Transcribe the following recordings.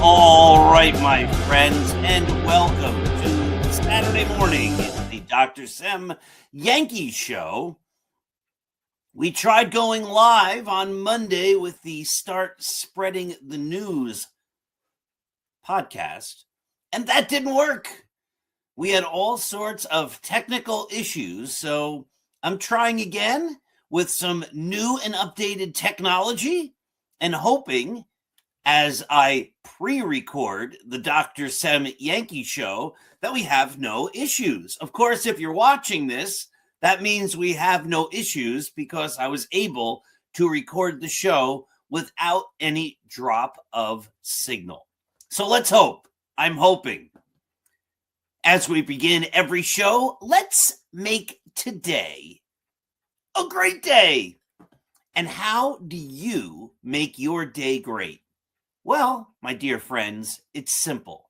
All right, my friends, and welcome to Saturday morning. It's the Dr. Sem Yankees Show. We tried going live on Monday with the Start Spreading the News podcast, and that didn't work. We had all sorts of technical issues, so I'm trying again with some new and updated technology and hoping as I pre-record the Dr. Sem Yankees Show that we have no issues. Of course, if you're watching this, that means we have no issues because I was able to record the show without any drop of signal. So let's hope. I'm hoping. As we begin every show, let's make today a great day. And how do you make your day great? Well, my dear friends, it's simple.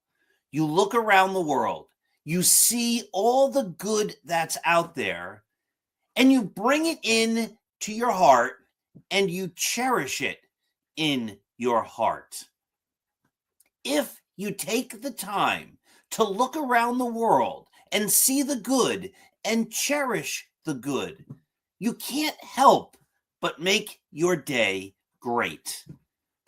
You look around the world, you see all the good that's out there, and you bring it in to your heart and you cherish it in your heart. If you take the time to look around the world and see the good and cherish the good, you can't help but make your day great.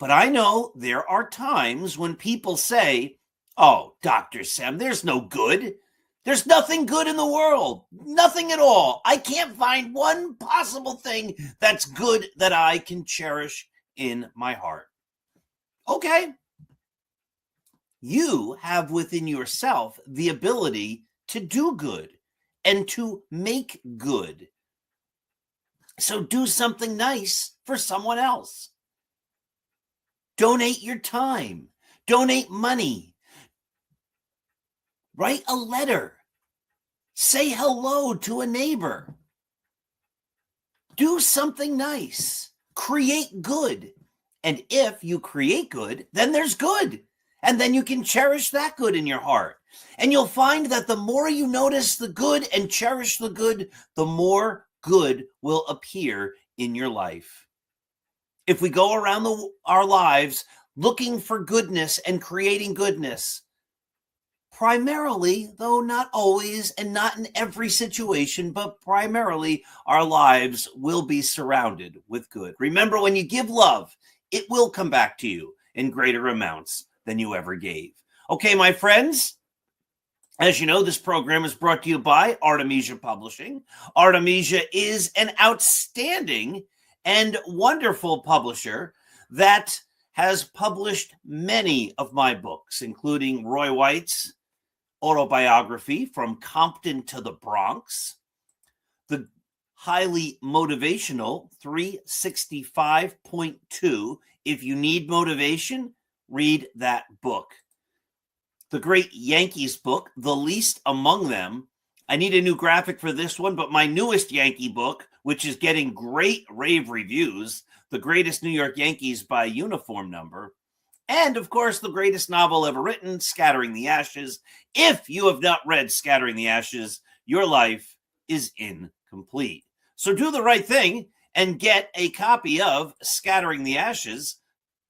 But I know there are times when people say, oh, Dr. Sem, there's no good. There's nothing good in the world. Nothing at all. I can't find one possible thing that's good that I can cherish in my heart. Okay. You have within yourself the ability to do good and to make good. So do something nice for someone else. Donate your time. Donate money. Write a letter. Say hello to a neighbor. Do something nice. Create good. And if you create good, then there's good. And then you can cherish that good in your heart. And you'll find that the more you notice the good and cherish the good, the more good will appear in your life. If we go around our lives looking for goodness and creating goodness, primarily, though not always and not in every situation, but primarily our lives will be surrounded with good. Remember, when you give love, it will come back to you in greater amounts than you ever gave. Okay, my friends, as you know, this program is brought to you by Artemisia Publishing. Artemisia is an outstanding and wonderful publisher that has published many of my books, including Roy White's autobiography, From Compton to the Bronx, The highly motivational, 365.2. If you need motivation, read that book. The great Yankees book, The Least Among Them. I need a new graphic for this one, but my newest Yankee book, which is getting great rave reviews, The Greatest New York Yankees by Uniform Number. And, of course, the greatest novel ever written, Scattering the Ashes. If you have not read Scattering the Ashes, your life is incomplete. So do the right thing and get a copy of Scattering the Ashes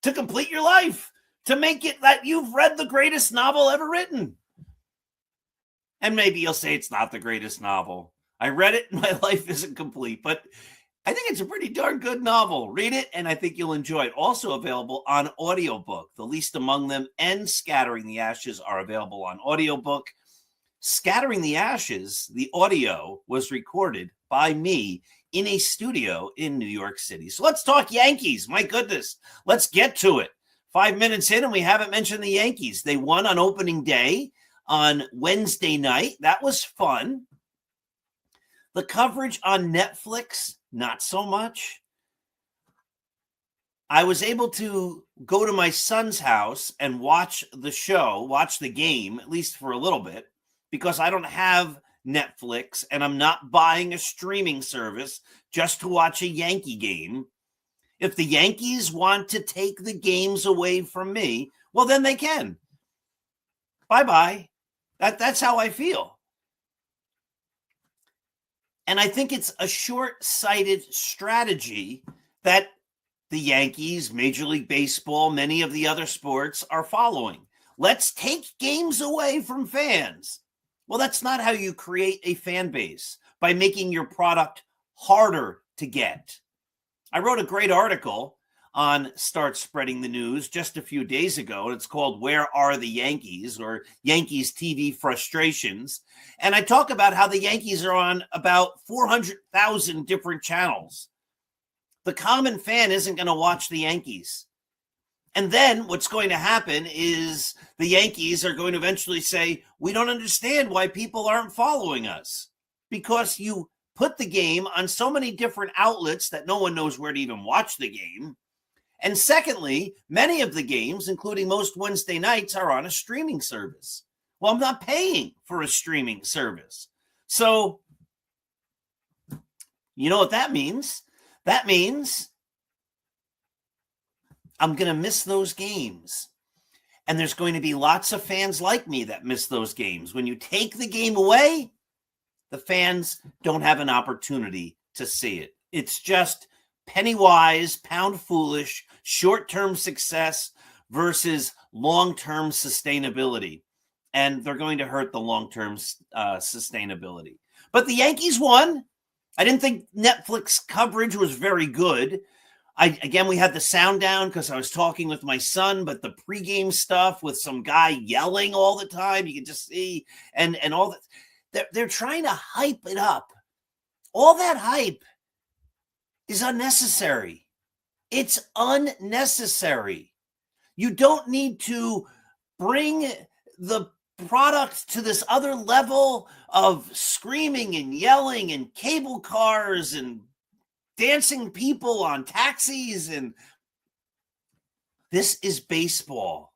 to complete your life, to make it that you've read the greatest novel ever written. And maybe you'll say it's not the greatest novel. I read it and my life isn't complete, but I think it's a pretty darn good novel. Read it, and I think you'll enjoy it. Also available on audiobook. The Least Among Them and Scattering the Ashes are available on audiobook. Scattering the Ashes, the audio was recorded by me in a studio in New York City. So let's talk Yankees. My goodness, let's get to it. 5 minutes in, and we haven't mentioned the Yankees. They won on opening day on Wednesday night. That was fun. The coverage on Netflix, not so much. I was able to go to my son's house and watch the show, watch the game, at least for a little bit, because I don't have Netflix and I'm not buying a streaming service just to watch a Yankee game. If the Yankees want to take the games away from me, well, then they can. Bye-bye. That's how I feel. And I think it's a short-sighted strategy that the Yankees, Major League Baseball, many of the other sports are following. Let's take games away from fans. Well, that's not how you create a fan base, by making your product harder to get. I wrote a great article on Start Spreading the News just a few days ago, and it's called Where Are the Yankees? Or Yankees TV Frustrations. And I talk about how the Yankees are on about 400,000 different channels. The common fan isn't going to watch the Yankees. And then what's going to happen is the Yankees are going to eventually say, we don't understand why people aren't following us, because you put the game on so many different outlets that no one knows where to even watch the game. And secondly, many of the games, including most Wednesday nights, are on a streaming service. Well, I'm not paying for a streaming service. So, you know what that means? That means I'm going to miss those games. And there's going to be lots of fans like me that miss those games. When you take the game away, the fans don't have an opportunity to see it. It's just penny wise, pound foolish, short-term success versus long-term sustainability. And they're going to hurt the long-term sustainability. But the Yankees won. I didn't think Netflix coverage was very good. We had the sound down because I was talking with my son, but the pregame stuff with some guy yelling all the time, you can just see, and all that. They're trying to hype it up. All that hype is unnecessary. It's unnecessary. You don't need to bring the product to this other level of screaming and yelling and cable cars and dancing people on taxis. And this is baseball.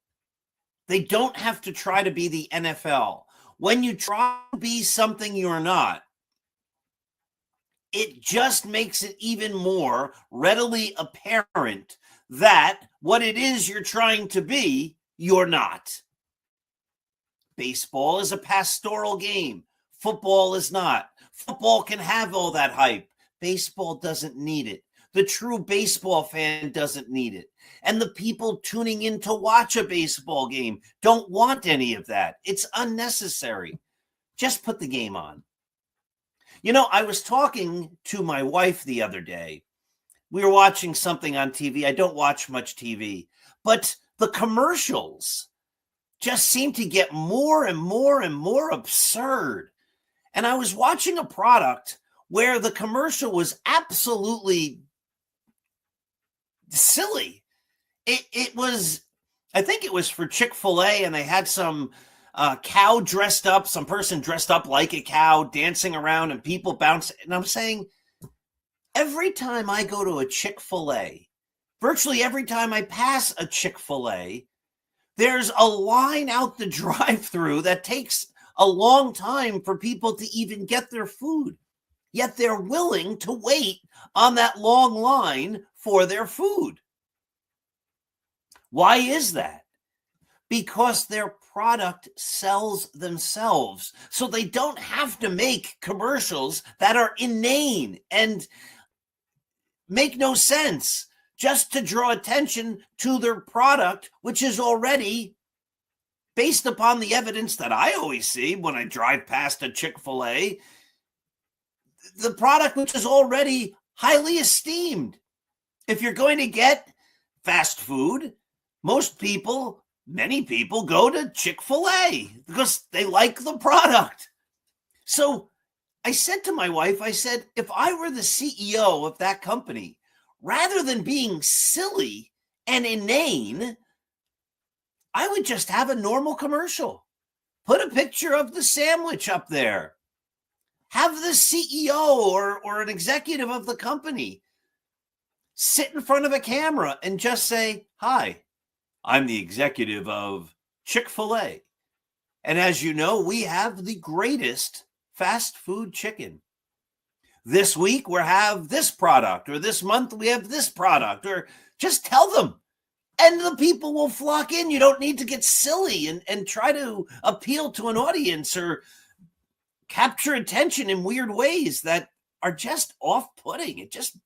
They don't have to try to be the NFL. When you try to be something you're not, it just makes it even more readily apparent that what it is you're trying to be, you're not. Baseball is a pastoral game. Football is not. Football can have all that hype. Baseball doesn't need it. The true baseball fan doesn't need it. And the people tuning in to watch a baseball game don't want any of that. It's unnecessary. Just put the game on. You know, I was talking to my wife the other day. We were watching something on TV. I don't watch much TV, but the commercials just seem to get more and more and more absurd. And I was watching a product where the commercial was absolutely silly. It was, I think it was for Chick-fil-A, and they had some cow dressed up, some person dressed up like a cow dancing around and people bouncing. And I'm saying, Every time I go to a Chick-fil-A, virtually every time I pass a Chick-fil-A, there's a line out the drive-through that takes a long time for people to even get their food. Yet they're willing to wait on that long line for their food. Why is that? Because their product sells themselves. So they don't have to make commercials that are inane and make no sense just to draw attention to their product, which is already, based upon the evidence that I always see when I drive past a Chick-fil-A, the product which is already highly esteemed. If you're going to get fast food, many people go to Chick-fil-A because they like the product. So I said to my wife, I said, if I were the CEO of that company, rather than being silly and inane, I would just have a normal commercial. Put a picture of the sandwich up there. Have the CEO or an executive of the company sit in front of a camera and just say, "Hi, I'm the executive of Chick-fil-A. And as you know, we have the greatest fast food chicken. This week we have this product, or this month we have this product," or just tell them. And the people will flock in. You don't need to get silly and try to appeal to an audience or capture attention in weird ways that are just off-putting. It just,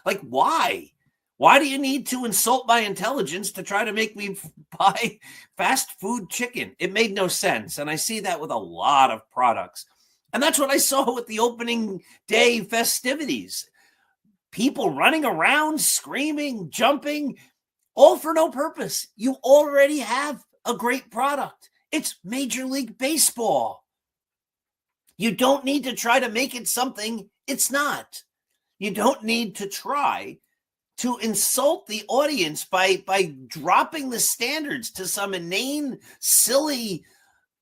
like, why? Why do you need to insult my intelligence to try to make me buy fast food chicken? It made no sense. And I see that with a lot of products. And that's what I saw with the opening day festivities. People running around, screaming, jumping, all for no purpose. You already have a great product. It's Major League Baseball. You don't need to try to make it something it's not. You don't need to try to insult the audience by dropping the standards to some inane, silly,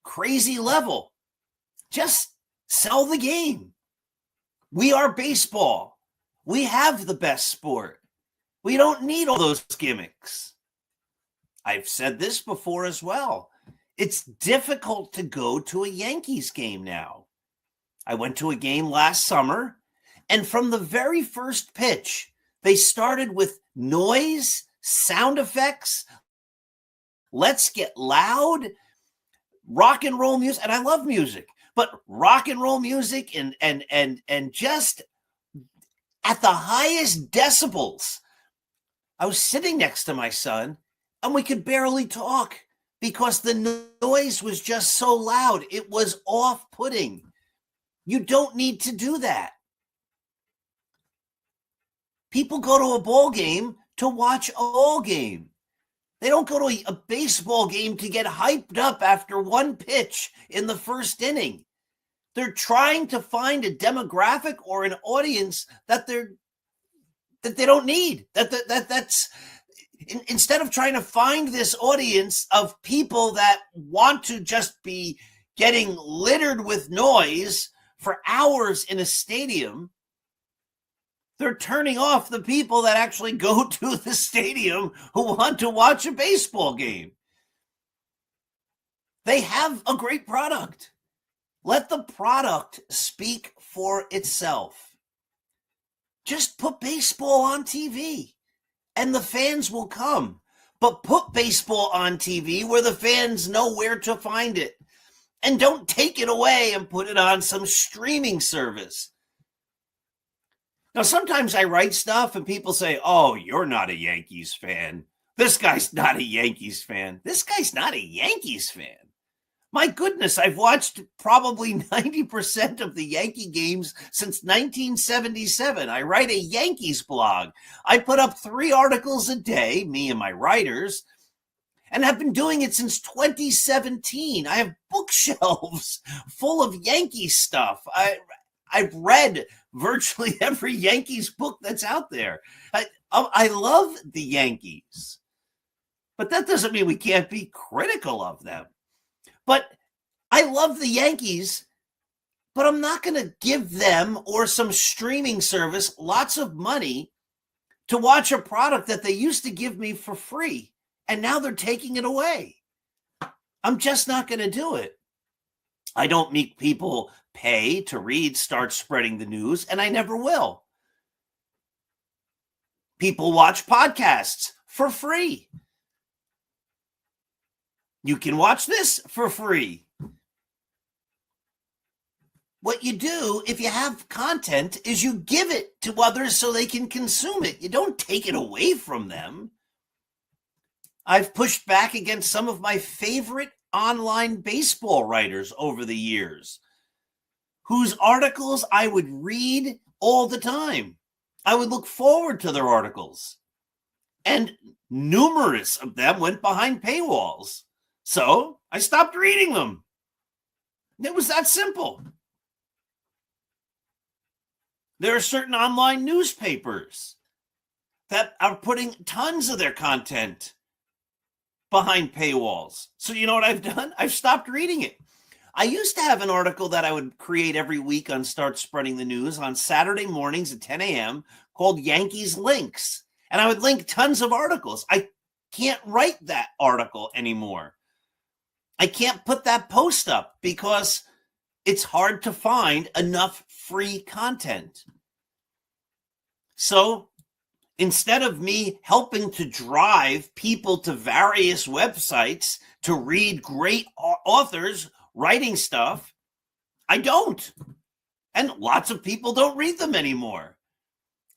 crazy level. Just sell the game. We are baseball. We have the best sport. We don't need all those gimmicks. I've said this before as well. It's difficult to go to a Yankees game now. I went to a game last summer, and from the very first pitch, they started with noise, sound effects, let's get loud, rock and roll music. And I love music, but rock and roll music and just at the highest decibels. I was sitting next to my son, and we could barely talk because the noise was just so loud. It was off-putting. You don't need to do that. People go to a ball game to watch a ball game. They don't go to a baseball game to get hyped up after one pitch in the first inning. They're trying to find a demographic or an audience that they don't need. That's instead of trying to find this audience of people that want to just be getting littered with noise for hours in a stadium, they're turning off the people that actually go to the stadium who want to watch a baseball game. They have a great product. Let the product speak for itself. Just put baseball on TV and the fans will come. But put baseball on TV where the fans know where to find it. And don't take it away and put it on some streaming service. Now, sometimes I write stuff and people say, "Oh, you're not a Yankees fan. This guy's not a Yankees fan." This guy's not a Yankees fan. My goodness, I've watched probably 90% of the Yankee games since 1977. I write a Yankees blog. I put up 3 articles a day, me and my writers, and have been doing it since 2017. I have bookshelves full of Yankees stuff. I've read virtually every Yankees book that's out there. I love the Yankees, but that doesn't mean we can't be critical of them. But I love the Yankees, but I'm not going to give them or some streaming service lots of money to watch a product that they used to give me for free, and now they're taking it away. I'm just not going to do it. I don't make people pay to read Start Spreading the News, and I never will. People watch podcasts for free. You can watch this for free. What you do if you have content is you give it to others so they can consume it. You don't take it away from them. I've pushed back against some of my favorite online baseball writers over the years, whose articles I would read all the time. I would look forward to their articles. And numerous of them went behind paywalls. So I stopped reading them. It was that simple. There are certain online newspapers that are putting tons of their content behind paywalls. So you know what I've done? I've stopped reading it. I used to have an article that I would create every week on Start Spreading the News on Saturday mornings at 10 a.m. called Yankees Links. And I would link tons of articles. I can't write that article anymore. I can't put that post up because it's hard to find enough free content. So instead of me helping to drive people to various websites to read great authors writing stuff, I don't. And lots of people don't read them anymore.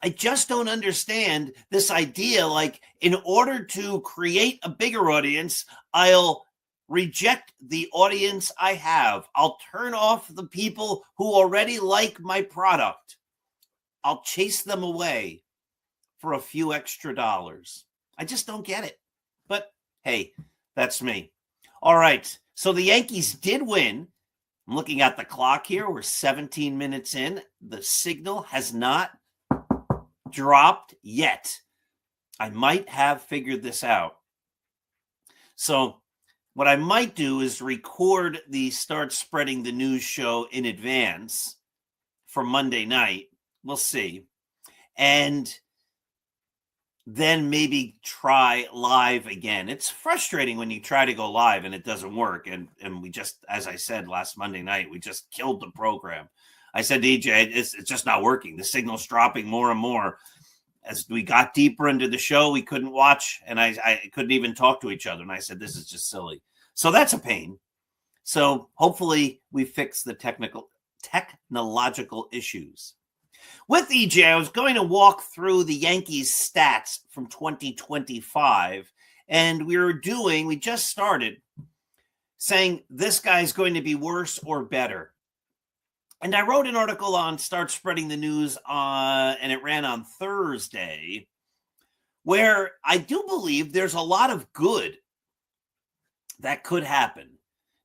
I just don't understand this idea, like in order to create a bigger audience, I'll reject the audience I have. I'll turn off the people who already like my product. I'll chase them away for a few extra dollars. I just don't get it. But hey, that's me. All right. So the Yankees did win. I'm looking at the clock here. We're 17 minutes in. The signal has not dropped yet. I might have figured this out. So what I might do is record the Start Spreading the News show in advance for Monday night. We'll see. And then maybe try live again. It's frustrating when you try to go live and it doesn't work. And we just, as I said last Monday night, we just killed the program. I said to EJ, it's just not working. The signal's dropping more and more. As we got deeper into the show, we couldn't watch, and I couldn't even talk to each other. And I said, this is just silly. So that's a pain. So hopefully we fix the technological issues. With EJ, I was going to walk through the Yankees stats from 2025, and we just started saying this guy's going to be worse or better. And I wrote an article on Start Spreading the News and it ran on Thursday, where I do believe there's a lot of good that could happen.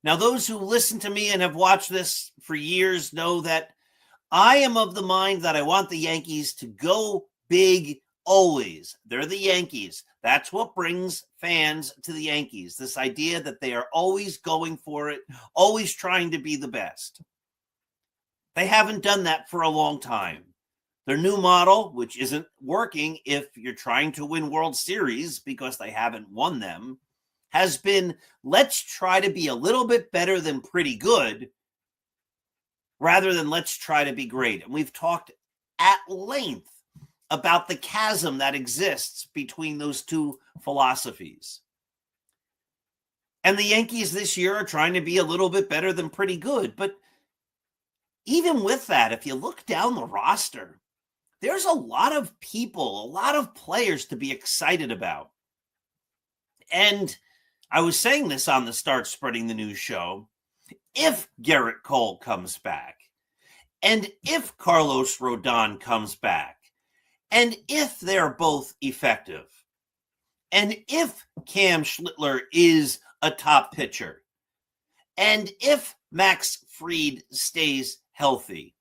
Now, those who listen to me and have watched this for years know that I am of the mind that I want the Yankees to go big always. They're the Yankees. That's what brings fans to the Yankees. This idea that they are always going for it, always trying to be the best. They haven't done that for a long time. Their new model, which isn't working if you're trying to win World Series because they haven't won them, has been, let's try to be a little bit better than pretty good rather than let's try to be great. And we've talked at length about the chasm that exists between those two philosophies. And the Yankees this year are trying to be a little bit better than pretty good. But even with that, if you look down the roster, there's a lot of people, a lot of players to be excited about. And I was saying this on the Start Spreading the News show. If Garrett Cole comes back, and if Carlos Rodon comes back, and if they're both effective, and if Cam Schlittler is a top pitcher, and if Max Fried stays healthy,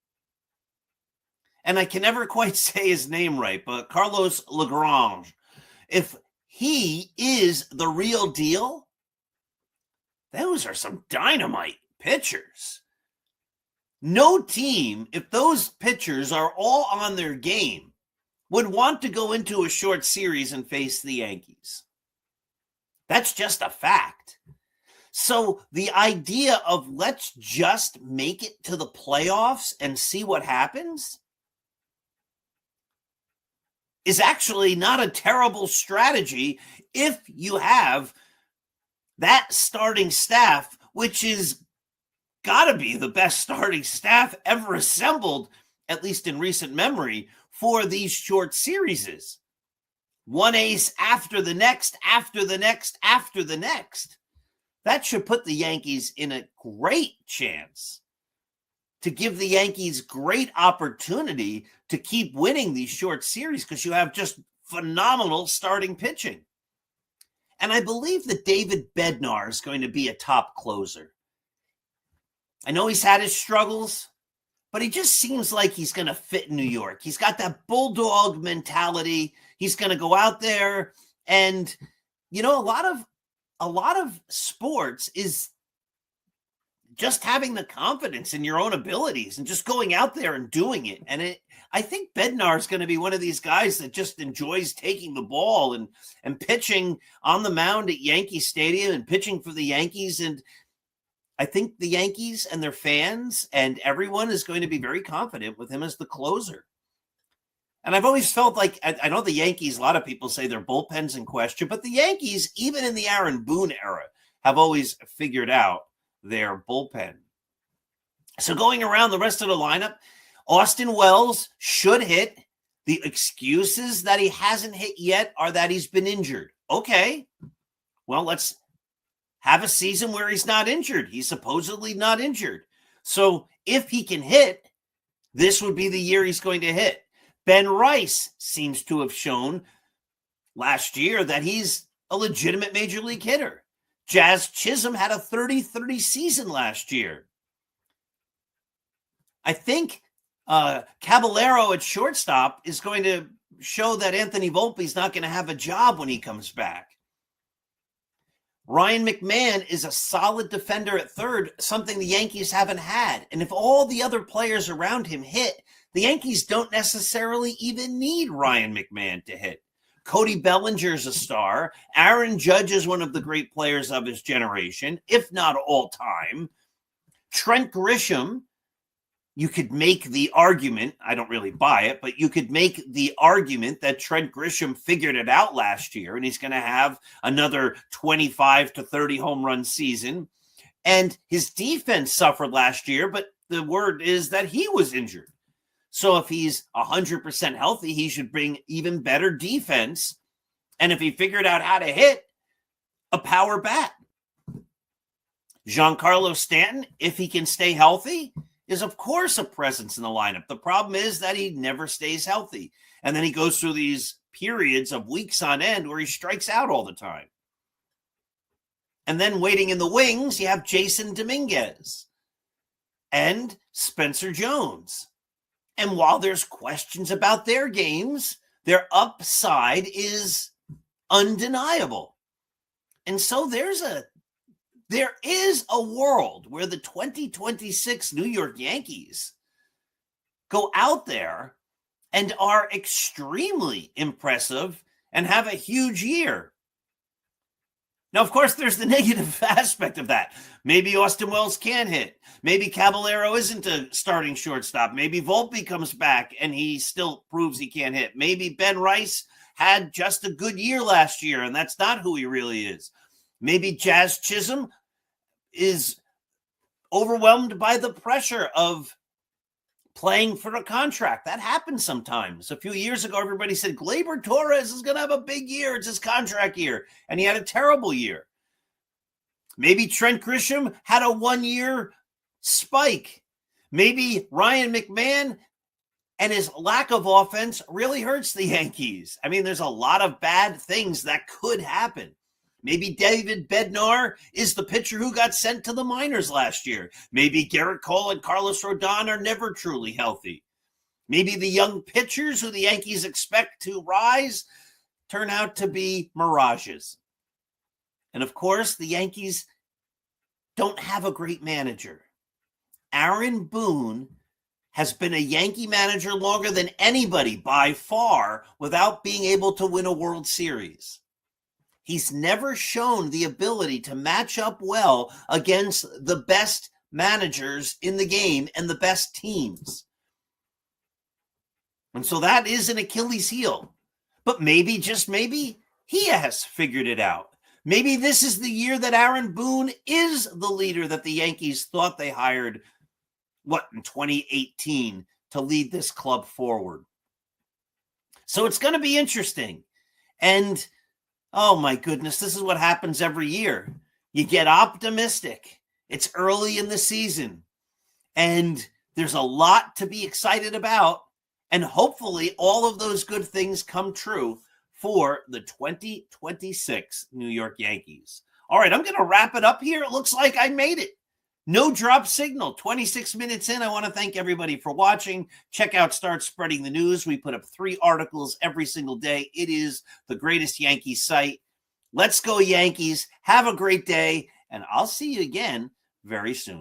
and I can never quite say his name right, but Carlos Lagrange, if he is the real deal, those are some dynamite pitchers. No team, if those pitchers are all on their game, would want to go into a short series and face the Yankees. That's just a fact. So the idea of let's just make it to the playoffs and see what happens is actually not a terrible strategy if you have that starting staff, which is got to be the best starting staff ever assembled, at least in recent memory, for these short series. One ace after the next, after the next, after the next. That should put the Yankees in a great chance to give the Yankees great opportunity to keep winning these short series because you have just phenomenal starting pitching. And I believe that David Bednar is going to be a top closer. I know he's had his struggles, but he just seems like he's going to fit in New York. He's got that bulldog mentality. He's going to go out there and, you know, a lot of sports is just having the confidence in your own abilities and just going out there and doing it. And I think Bednar is going to be one of these guys that just enjoys taking the ball and pitching on the mound at Yankee Stadium and pitching for the Yankees. And I think the Yankees and their fans and everyone is going to be very confident with him as the closer. And I've always felt like, I know the Yankees, a lot of people say their bullpen's in question, but the Yankees, even in the Aaron Boone era, have always figured out their bullpen. So going around the rest of the lineup, Austin Wells should hit. The excuses that he hasn't hit yet are that he's been injured. Okay, well, let's have a season where he's not injured. He's supposedly not injured. So if he can hit, this would be the year he's going to hit. Ben Rice seems to have shown last year that he's a legitimate major league hitter. Jazz Chisholm had a 30-30 season last year. I think Caballero at shortstop is going to show that Anthony Volpe's not going to have a job when he comes back. Ryan McMahon is a solid defender at third, something the Yankees haven't had. And if all the other players around him hit, the Yankees don't necessarily even need Ryan McMahon to hit. Cody Bellinger's a star. Aaron Judge is one of the great players of his generation, if not all time. Trent Grisham, you could make the argument, I don't really buy it, but you could make the argument that Trent Grisham figured it out last year and he's going to have another 25 to 30 home run season. And his defense suffered last year, but the word is that he was injured. So if he's 100% healthy, he should bring even better defense. And if he figured out how to hit, a power bat. Giancarlo Stanton, if he can stay healthy, is of course a presence in the lineup. The problem is that he never stays healthy. And then he goes through these periods of weeks on end where he strikes out all the time. And then waiting in the wings, you have Jason Dominguez and Spencer Jones. And while there's questions about their games, their upside is undeniable. And so there is a world where the 2026 New York Yankees go out there and are extremely impressive and have a huge year. Now, of course, there's the negative aspect of that. Maybe Austin Wells can hit. Maybe Caballero isn't a starting shortstop. Maybe Volpe comes back and he still proves he can't hit. Maybe Ben Rice had just a good year last year, and that's not who he really is. Maybe Jazz Chisholm is overwhelmed by the pressure of playing for a contract. That happens sometimes. A few years ago, everybody said Gleyber Torres is going to have a big year. It's his contract year. And he had a terrible year. Maybe Trent Grisham had a 1-year spike. Maybe Ryan McMahon and his lack of offense really hurts the Yankees. I mean, there's a lot of bad things that could happen. Maybe David Bednar is the pitcher who got sent to the minors last year. Maybe Garrett Cole and Carlos Rodon are never truly healthy. Maybe the young pitchers who the Yankees expect to rise turn out to be mirages. And of course, the Yankees don't have a great manager. Aaron Boone has been a Yankee manager longer than anybody by far without being able to win a World Series. He's never shown the ability to match up well against the best managers in the game and the best teams. And so that is an Achilles heel. But maybe, just maybe, he has figured it out. Maybe this is the year that Aaron Boone is the leader that the Yankees thought they hired, in 2018 to lead this club forward. So it's going to be interesting. And, oh my goodness, this is what happens every year. You get optimistic. It's early in the season. And there's a lot to be excited about. And hopefully all of those good things come true for the 2026 New York Yankees. All right, I'm going to wrap it up here. It looks like I made it. No drop signal, 26 minutes in. I want to thank everybody for watching. Check out Start Spreading the News. We put up 3 articles every single day. It is the greatest Yankees site. Let's go Yankees. Have a great day, and I'll see you again very soon.